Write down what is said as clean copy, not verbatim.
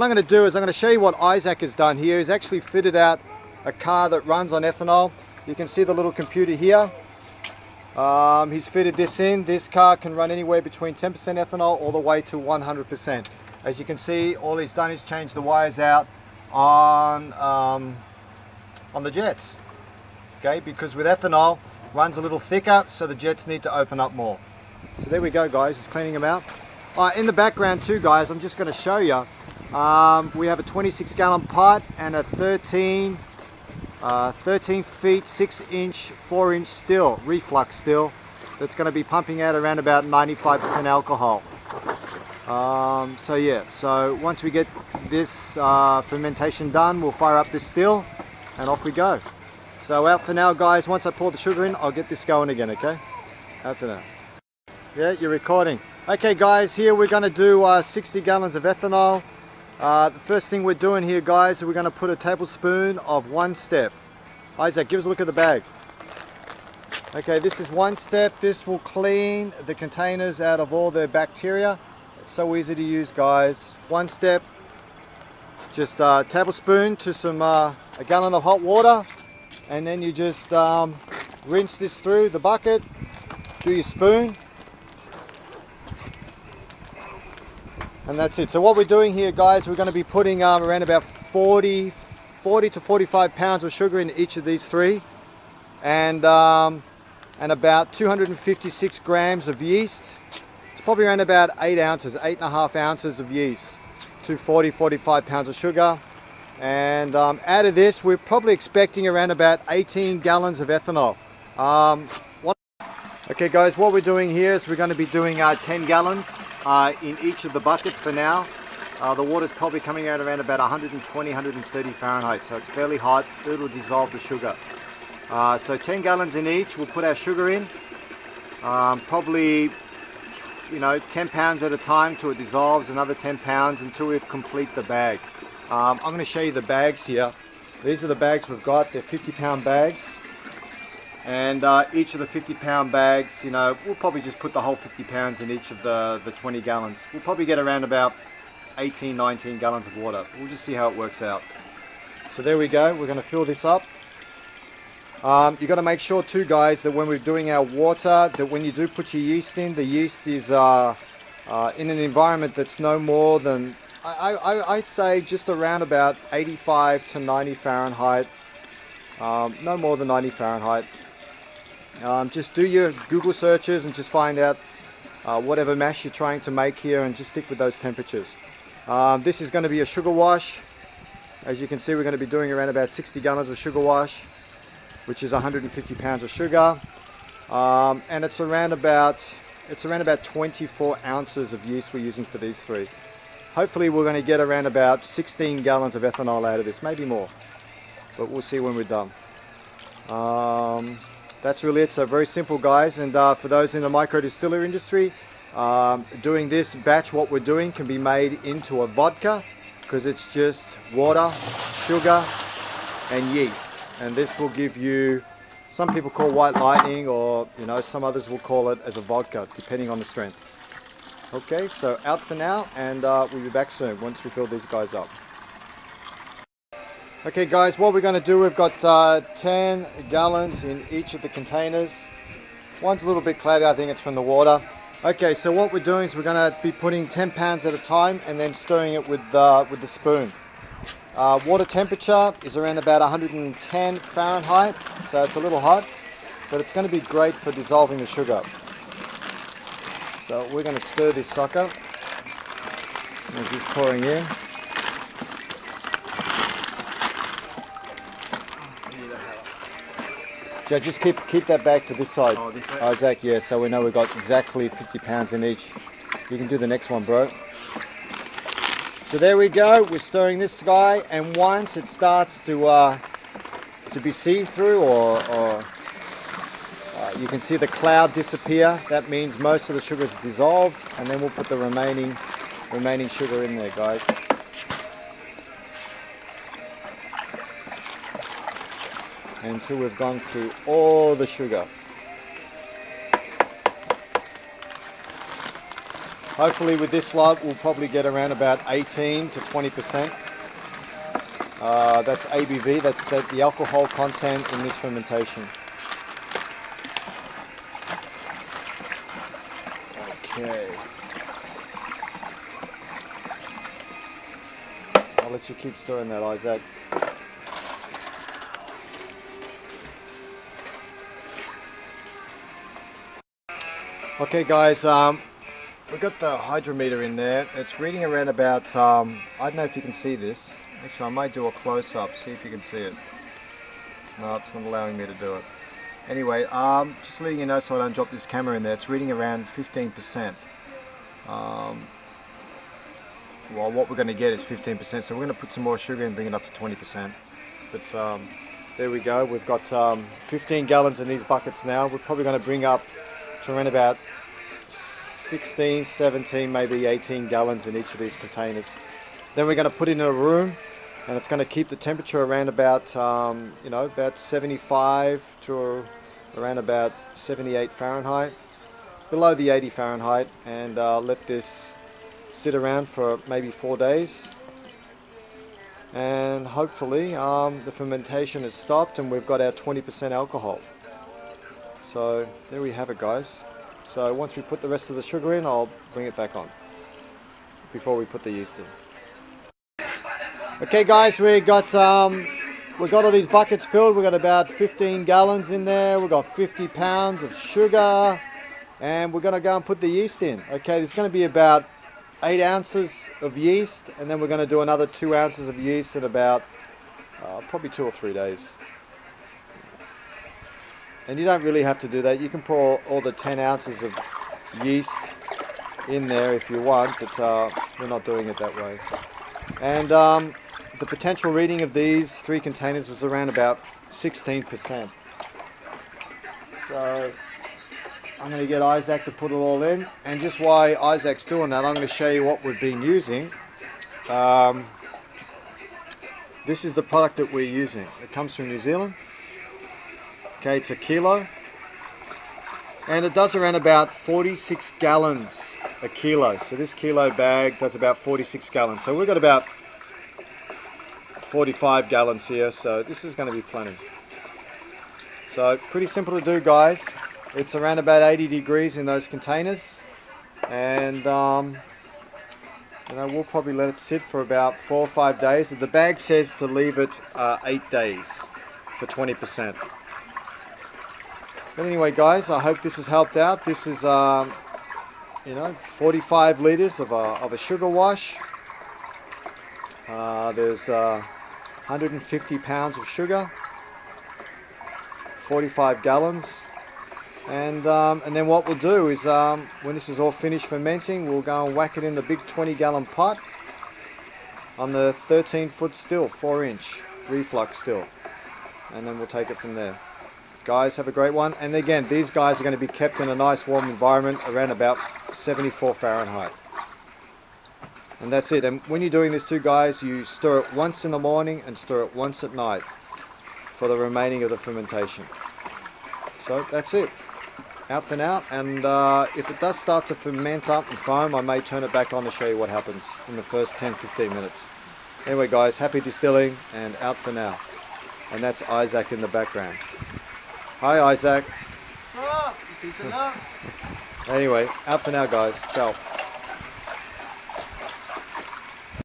What I'm going to do is I'm going to show you what Isaac has done here. He's actually fitted out a car that runs on ethanol. You can see the little computer here. He's fitted this in. This car can run anywhere between 10% ethanol all the way to 100%. As you can see, all he's done is change the wires out on the jets. Okay, because with ethanol, runs a little thicker, so the jets need to open up more. So there we go, guys. He's cleaning them out. In the background too, guys, I'm just going to show you. We have a 26-gallon pot and a 13 feet 6-inch 4-inch still, reflux still, that's going to be pumping out around about 95% alcohol. So yeah, so once we get this fermentation done, we'll fire up this still and off we go. So out for now, guys. Once I pour the sugar in, I'll get this going again. Okay, out for now. Yeah, you're recording. Okay, guys, here we're going to do 60 gallons of ethanol. The first thing we're doing here, guys, is we're going to put a tablespoon of One Step. Isaac, give us a look at the bag. Okay, this is One Step. This will clean the containers out of all the bacteria. It's so easy to use, guys. One Step, just a tablespoon to some a gallon of hot water, and then you just rinse this through the bucket, do your spoon, and that's it. So what we're doing here, guys, we're going to be putting around about 40 to 45 pounds of sugar in each of these three, and about 256 grams of yeast. It's probably around about 8.5 ounces of yeast to 45 pounds of sugar. And out of this, we're probably expecting around about 18 gallons of ethanol. Okay, guys, what we're doing here is we're going to be doing 10 gallons in each of the buckets for now. The water's probably coming out around about 120, 130 Fahrenheit, so it's fairly hot. It'll dissolve the sugar. So 10 gallons in each. We'll put our sugar in, probably 10 pounds at a time till it dissolves, another 10 pounds until we complete the bag. I'm going to show you the bags here. These are the bags we've got. They're 50-pound bags, and each of the 50-pound bags, we'll probably just put the whole 50 pounds in each of the 20 gallons. We'll probably get around about 18, 19 gallons of water. We'll just see how it works out. So there we go. We're going to fill this up. You've got to make sure too, guys, that when we're doing our water, that when you do put your yeast in, the yeast is in an environment that's no more than, I'd say, just around about 85 to 90 Fahrenheit. No more than 90 Fahrenheit. Just do your Google searches and just find out whatever mash you're trying to make here, and just stick with those temperatures. This is going to be a sugar wash. As you can see, we're going to be doing around about 60 gallons of sugar wash, which is 150 pounds of sugar, and it's around about 24 ounces of yeast we're using for these three. Hopefully we're going to get around about 16 gallons of ethanol out of this, maybe more, but we'll see when we're done. That's really it. So very simple, guys. And for those in the micro distiller industry, doing this batch, what we're doing can be made into a vodka, because it's just water, sugar and yeast. And this will give you, some people call white lightning, or some others will call it as a vodka, depending on the strength. Okay, so out for now, and we'll be back soon once we fill these guys up. Okay, guys, what we're going to do, we've got 10 gallons in each of the containers. One's a little bit cloudy, I think it's from the water. Okay, so what we're doing is we're going to be putting 10 pounds at a time and then stirring it with the spoon. Water temperature is around about 110 Fahrenheit, so it's a little hot, but it's going to be great for dissolving the sugar. So we're going to stir this sucker as it's pouring in. So just keep that back to this side. Oh, this way? Isaac, yeah, so we know we've got exactly 50 pounds in each. You can do the next one, bro. So there we go, we're stirring this guy, and once it starts to be see-through, or you can see the cloud disappear, that means most of the sugar is dissolved, and then we'll put the remaining sugar in there, guys. Until we've gone through all the sugar. Hopefully with this lot we'll probably get around about 18 to 20%. That's ABV, that's the alcohol content in this fermentation. Okay. I'll let you keep stirring that, Isaac. Okay guys, we've got the hydrometer in there. It's reading around about, I don't know if you can see this. Actually, I might do a close-up, see if you can see it. No, it's not allowing me to do it. Anyway, just letting you know so I don't drop this camera in there. It's reading around 15%. Well, what we're going to get is 15%, so we're going to put some more sugar and bring it up to 20%. But there we go. We've got 15 gallons in these buckets now. We're probably going to bring up to around about 16, 17, maybe 18 gallons in each of these containers. Then we're going to put it in a room, and it's going to keep the temperature around about, you know, about 75 to around about 78 Fahrenheit, below the 80 Fahrenheit, and let this sit around for maybe 4 days. And hopefully the fermentation has stopped and we've got our 20% alcohol. So there we have it, guys. So once we put the rest of the sugar in, I'll bring it back on before we put the yeast in. Okay guys, we got all these buckets filled. We've got about 15 gallons in there. We've got 50 pounds of sugar, and we're going to go and put the yeast in. Okay, there's going to be about 8 ounces of yeast, and then we're going to do another 2 ounces of yeast in about probably 2 or 3 days. And you don't really have to do that. You can pour all the 10 ounces of yeast in there if you want, but we're not doing it that way. And the potential reading of these 3 containers was around about 16%. So I'm going to get Isaac to put it all in, and just while Isaac's doing that, I'm going to show you what we've been using. This is the product that we're using. It comes from New Zealand. Okay, it's a kilo, and it does around about 46 gallons a kilo. So this kilo bag does about 46 gallons. So we've got about 45 gallons here, so this is going to be plenty. So pretty simple to do, guys. It's around about 80 degrees in those containers, and you know, we'll probably let it sit for about 4 or 5 days. The bag says to leave it 8 days for 20%. But anyway, guys, I hope this has helped out. This is you know, 45 liters of a sugar wash. There's 150 pounds of sugar, 45 gallons. And then what we'll do is, when this is all finished fermenting, we'll go and whack it in the big 20-gallon pot on the 13-foot still, 4-inch reflux still, and then we'll take it from there. Guys, have a great one. And again, these guys are going to be kept in a nice warm environment around about 74 Fahrenheit. And that's it. And when you're doing this too, guys, you stir it once in the morning and stir it once at night for the remaining of the fermentation. So that's it. Out for now, and if it does start to ferment up and foam, I may turn it back on to show you what happens in the first 10-15 minutes. Anyway, guys, happy distilling, and out for now. And that's Isaac in the background. Hi, Isaac. Oh, peace and love. Anyway, out for now, guys. Ciao.